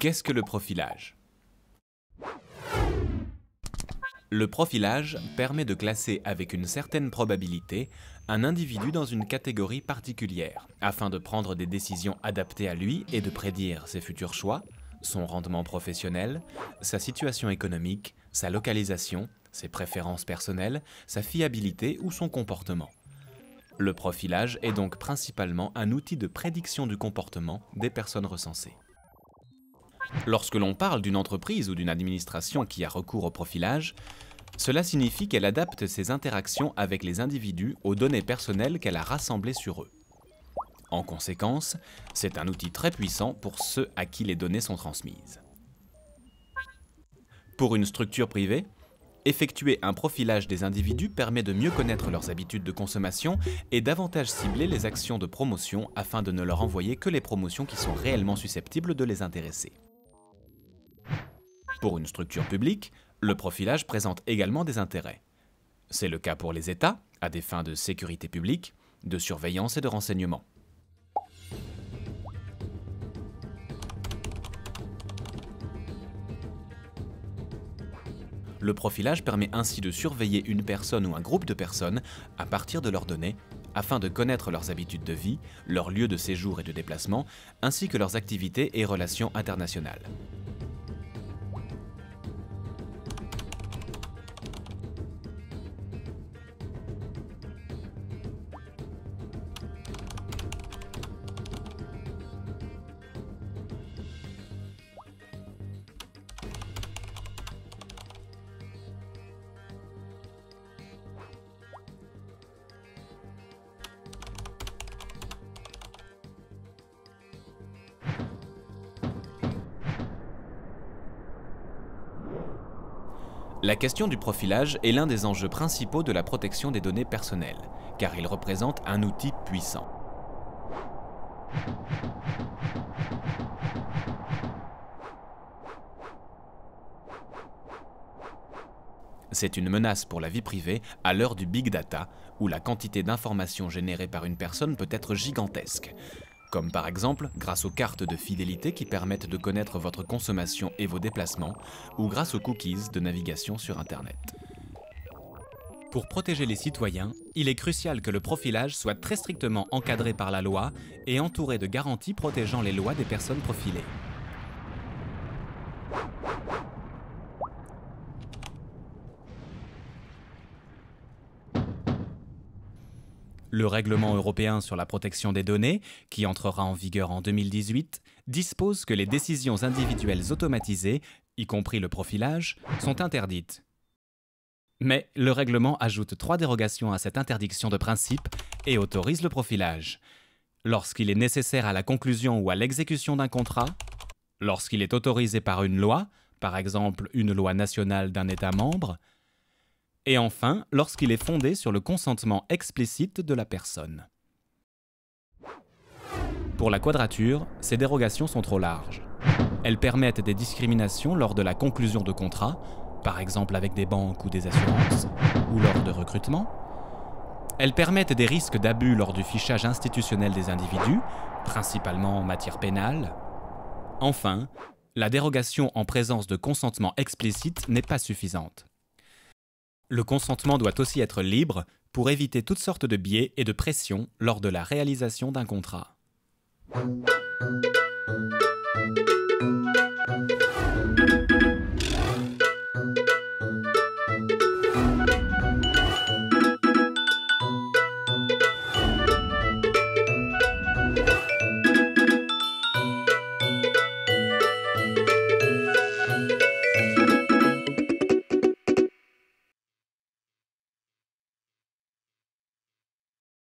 Qu'est-ce que le profilage? Le profilage permet de classer avec une certaine probabilité un individu dans une catégorie particulière, afin de prendre des décisions adaptées à lui et de prédire ses futurs choix, son rendement professionnel, sa situation économique, sa localisation, ses préférences personnelles, sa fiabilité ou son comportement. Le profilage est donc principalement un outil de prédiction du comportement des personnes recensées. Lorsque l'on parle d'une entreprise ou d'une administration qui a recours au profilage, cela signifie qu'elle adapte ses interactions avec les individus aux données personnelles qu'elle a rassemblées sur eux. En conséquence, c'est un outil très puissant pour ceux à qui les données sont transmises. Pour une structure privée, effectuer un profilage des individus permet de mieux connaître leurs habitudes de consommation et davantage cibler les actions de promotion afin de ne leur envoyer que les promotions qui sont réellement susceptibles de les intéresser. Pour une structure publique, le profilage présente également des intérêts. C'est le cas pour les États, à des fins de sécurité publique, de surveillance et de renseignement. Le profilage permet ainsi de surveiller une personne ou un groupe de personnes à partir de leurs données, afin de connaître leurs habitudes de vie, leurs lieux de séjour et de déplacement, ainsi que leurs activités et relations internationales. La question du profilage est l'un des enjeux principaux de la protection des données personnelles, car il représente un outil puissant. C'est une menace pour la vie privée à l'heure du big data, où la quantité d'informations générées par une personne peut être gigantesque. Comme par exemple grâce aux cartes de fidélité qui permettent de connaître votre consommation et vos déplacements, ou grâce aux cookies de navigation sur Internet. Pour protéger les citoyens, il est crucial que le profilage soit très strictement encadré par la loi et entouré de garanties protégeant les lois des personnes profilées. Le règlement européen sur la protection des données, qui entrera en vigueur en 2018, dispose que les décisions individuelles automatisées, y compris le profilage, sont interdites. Mais le règlement ajoute 3 dérogations à cette interdiction de principe et autorise le profilage. Lorsqu'il est nécessaire à la conclusion ou à l'exécution d'un contrat, lorsqu'il est autorisé par une loi, par exemple une loi nationale d'un État membre, et enfin, lorsqu'il est fondé sur le consentement explicite de la personne. Pour la quadrature, ces dérogations sont trop larges. Elles permettent des discriminations lors de la conclusion de contrats, par exemple avec des banques ou des assurances, ou lors de recrutement. Elles permettent des risques d'abus lors du fichage institutionnel des individus, principalement en matière pénale. Enfin, la dérogation en présence de consentement explicite n'est pas suffisante. Le consentement doit aussi être libre pour éviter toutes sortes de biais et de pressions lors de la réalisation d'un contrat.